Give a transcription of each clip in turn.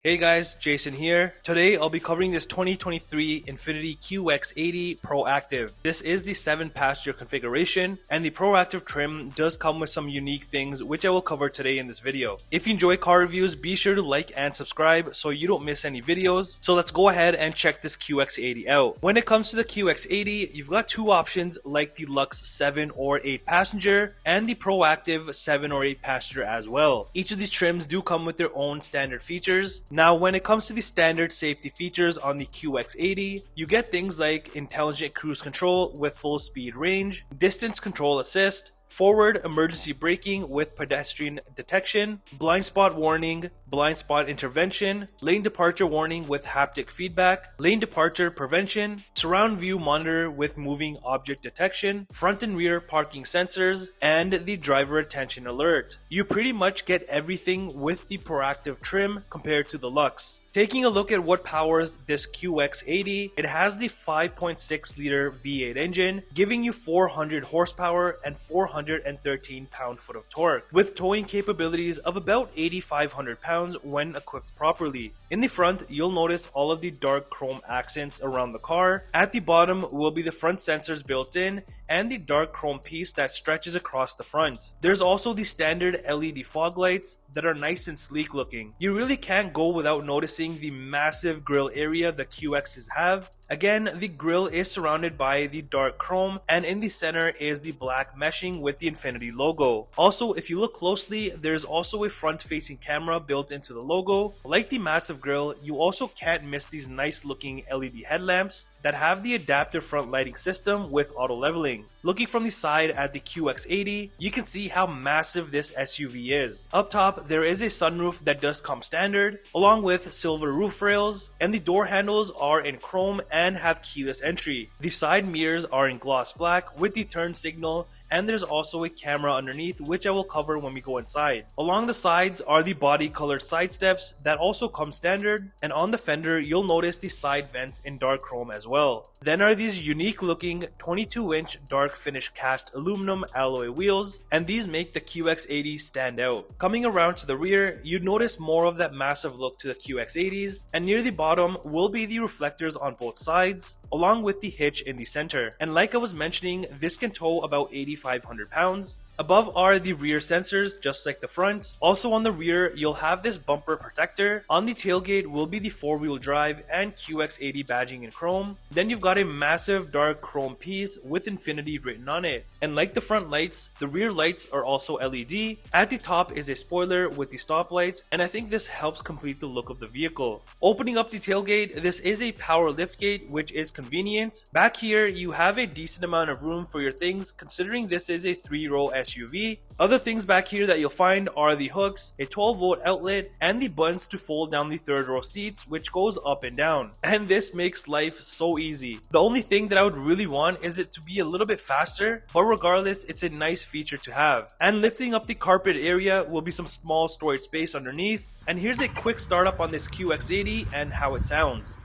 Hey guys, Jason here. Today I'll be covering this 2023 Infiniti QX80 Proactive. This is the 7-passenger configuration, and the Proactive trim does come with some unique things which I will cover today in this video. If you enjoy car reviews, be sure to like and subscribe so you don't miss any videos. So let's go ahead and check this QX80 out. When it comes to the QX80, you've got two options like the Lux 7 or 8 passenger and the Proactive 7 or 8 passenger as well. Each of these trims do come with their own standard features. Now, when it comes to the standard safety features on the QX80, you get things like intelligent cruise control with full speed range, distance control assist, forward emergency braking with pedestrian detection, blind spot warning, blind spot intervention, lane departure warning with haptic feedback, lane departure prevention, surround view monitor with moving object detection, front and rear parking sensors, and the driver attention alert. You pretty much get everything with the Proactive trim compared to the Lux. Taking a look at what powers this QX80, it has the 5.6 liter V8 engine, giving you 400 horsepower and 413 pound-foot of torque, with towing capabilities of about 8,500 pounds when equipped properly. In the front, you'll notice all of the dark chrome accents around the car. At the bottom will be the front sensors built in and the dark chrome piece that stretches across the front. There's also the standard LED fog lights that are nice and sleek looking. You really can't go without noticing the massive grille area the QXs have. Again, the grille is surrounded by the dark chrome, and in the center is the black meshing with the Infiniti logo. Also, if you look closely, there's also a front-facing camera built into the logo. Like the massive grille, you also can't miss these nice looking LED headlamps that have the adaptive front lighting system with auto leveling. Looking from the side at the QX80, you can see how massive this SUV is. Up top, there is a sunroof that does come standard, along with silver roof rails, and the door handles are in chrome and have keyless entry. The side mirrors are in gloss black with the turn signal, and there's also a camera underneath, which I will cover when we go inside. Along the sides are the body colored side steps that also come standard, and on the fender you'll notice the side vents in dark chrome as well. Then are these unique looking 22-inch dark finish cast aluminum alloy wheels, and these make the QX80 stand out. Coming around to the rear, you'd notice more of that massive look to the QX80s, and near the bottom will be the reflectors on both sides, along with the hitch in the center. And like I was mentioning, this can tow about 8,500 pounds. Above are the rear sensors, just like the front. Also on the rear, you'll have this bumper protector. On the tailgate will be the 4-wheel drive and QX80 badging in chrome. Then you've got a massive dark chrome piece with Infiniti written on it. And like the front lights, the rear lights are also LED. At the top is a spoiler with the stoplight, and I think this helps complete the look of the vehicle. Opening up the tailgate, this is a power liftgate, which is convenient. Back here, you have a decent amount of room for your things, considering this is a 3-row SUV. Other things back here that you'll find are the hooks, a 12-volt outlet, and the buttons to fold down the 3rd-row seats, which goes up and down. And this makes life so easy. The only thing that I would really want is it to be a little bit faster, but regardless, it's a nice feature to have. And lifting up the carpet area will be some small storage space underneath. And here's a quick startup on this QX80 and how it sounds.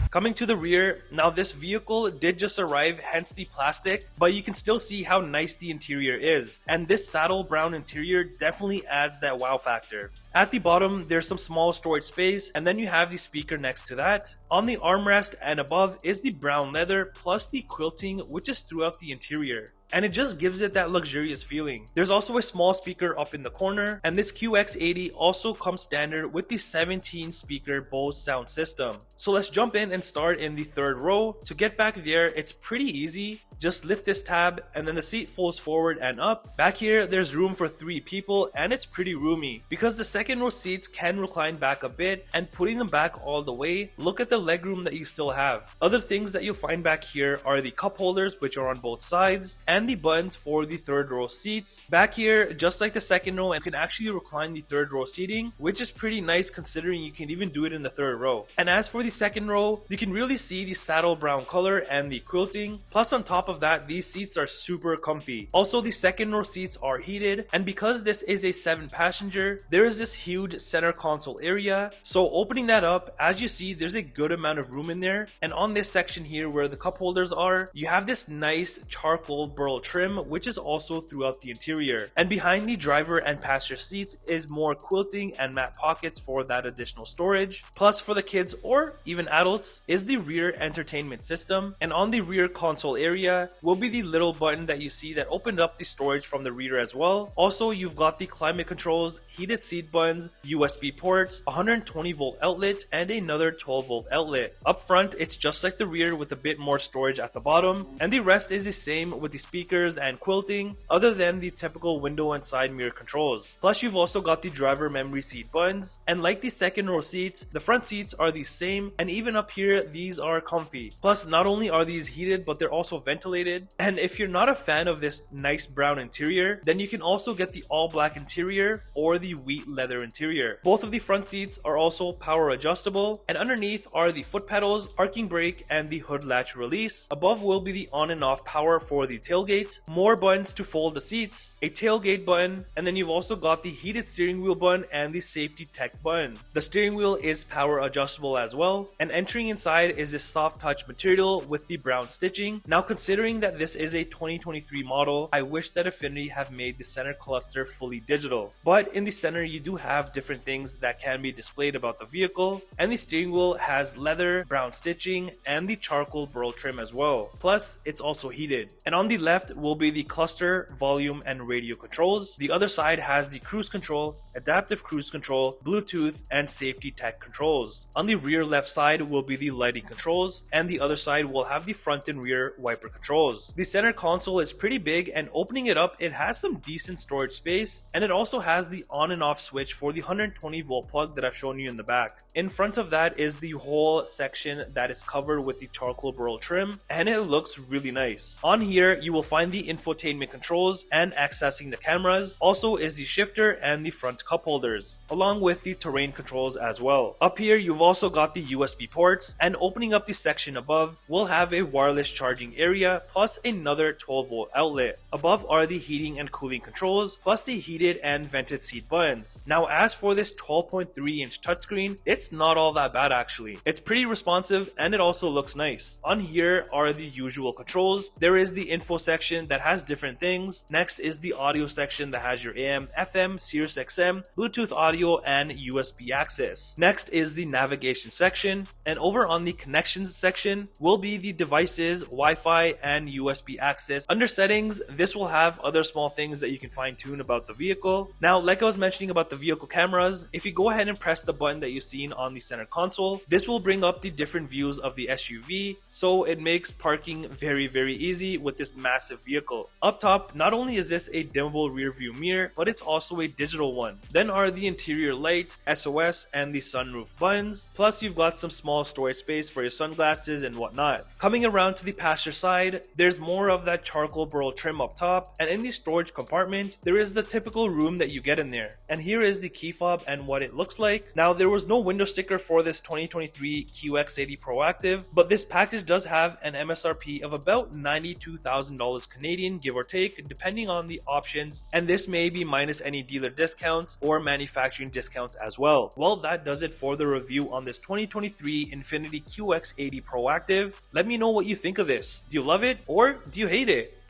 Coming to the rear, now this vehicle did just arrive, hence the plastic, but you can still see how nice the interior is, and this saddle brown interior definitely adds that wow factor. At the bottom, there's some small storage space, and then you have the speaker next to that. On the armrest and above is the brown leather plus the quilting, which is throughout the interior, and it just gives it that luxurious feeling. There's also a small speaker up in the corner, and this QX80 also comes standard with the 17 speaker Bose sound system. So let's jump in and start in the 3rd row. To get back there, it's pretty easy. Just lift this tab and then the seat folds forward and up. Back here, there's room for 3 people and it's pretty roomy. Because the 2nd row seats can recline back a bit, and putting them back all the way, look at the legroom that you still have. Other things that you'll find back here are the cup holders, which are on both sides, and the buttons for the 3rd row seats. Back here, just like the 2nd row, you can actually recline the 3rd row seating, which is pretty nice considering you can even do it in the 3rd row. And as for the 2nd row, you can really see the saddle brown color and the quilting. Plus on top top of that, these seats are super comfy. Also, the second row seats are heated, and because this is a 7-passenger, there is this huge center console area. So opening that up, as you see, there's a good amount of room in there, and on this section here where the cup holders are, you have this nice charcoal burl trim, which is also throughout the interior. And behind the driver and passenger seats is more quilting and matte pockets for that additional storage. Plus, for the kids or even adults is the rear entertainment system, and on the rear console area will be the little button that you see that opened up the storage from the rear as well. Also, you've got the climate controls, heated seat buttons, USB ports, 120 volt outlet, and another 12 volt outlet. Up front, it's just like the rear with a bit more storage at the bottom, and the rest is the same with the speakers and quilting, other than the typical window and side mirror controls. Plus, you've also got the driver memory seat buttons, and like the second row seats, the front seats are the same, and even up here, these are comfy. Plus, not only are these heated, but they're also ventilated. And if you're not a fan of this nice brown interior, then you can also get the all black interior or the wheat leather interior. Both of the front seats are also power adjustable, and underneath are the foot pedals, parking brake, and the hood latch release. Above will be the on and off power for the tailgate, more buttons to fold the seats, a tailgate button, and then you've also got the heated steering wheel button and the safety tech button. The steering wheel is power adjustable as well, and entering inside is this soft touch material with the brown stitching. Now, considering that this is a 2023 model, I wish that Infiniti have made the center cluster fully digital, but in the center you do have different things that can be displayed about the vehicle, and the steering wheel has leather, brown stitching, and the charcoal burl trim as well. Plus, it's also heated. And on the left will be the cluster, volume, and radio controls. The other side has the cruise control, adaptive cruise control, Bluetooth, and safety tech controls. On the rear left side will be the lighting controls, and the other side will have the front and rear wiper controls. The center console is pretty big, and opening it up, it has some decent storage space, and it also has the on and off switch for the 120 volt plug that I've shown you in the back. In front of that is the whole section that is covered with the charcoal burl trim, and it looks really nice. On here, you will find the infotainment controls and accessing the cameras. Also is the shifter and the front cup holders, along with the terrain controls as well. Up here, you've also got the USB ports, and opening up the section above will have a wireless charging area plus another 12 volt outlet. Above are the heating and cooling controls plus the heated and vented seat buttons. Now, as for this 12.3 inch touchscreen, it's not all that bad actually. It's pretty responsive and it also looks nice. On here are the usual controls. There is the info section that has different things. Next is the audio section that has your AM, FM, Sirius XM, Bluetooth audio, and USB access. Next is the navigation section, and over on the connections section will be the devices, Wi-Fi, and USB access. Under settings, this will have other small things that you can fine tune about the vehicle. Now, like I was mentioning about the vehicle cameras, if you go ahead and press the button that you've seen on the center console, this will bring up the different views of the SUV, so it makes parking very easy with this massive vehicle. Up top, not only is this a dimmable rear view mirror, but it's also a digital one. Then are the interior light, SOS, and the sunroof buttons. Plus, you've got some small storage space for your sunglasses and whatnot. Coming around to the passenger side, there's more of that charcoal burl trim up top, and in the storage compartment, there is the typical room that you get in there. And here is the key fob and what it looks like. Now, there was no window sticker for this 2023 QX80 Proactive, but this package does have an MSRP of about $92,000 Canadian, give or take, depending on the options, and this may be minus any dealer discounts or manufacturing discounts as well. Well, that does it for the review on this 2023 Infiniti QX80 Proactive. Let me know what you think of this. Do you love it or do you hate it?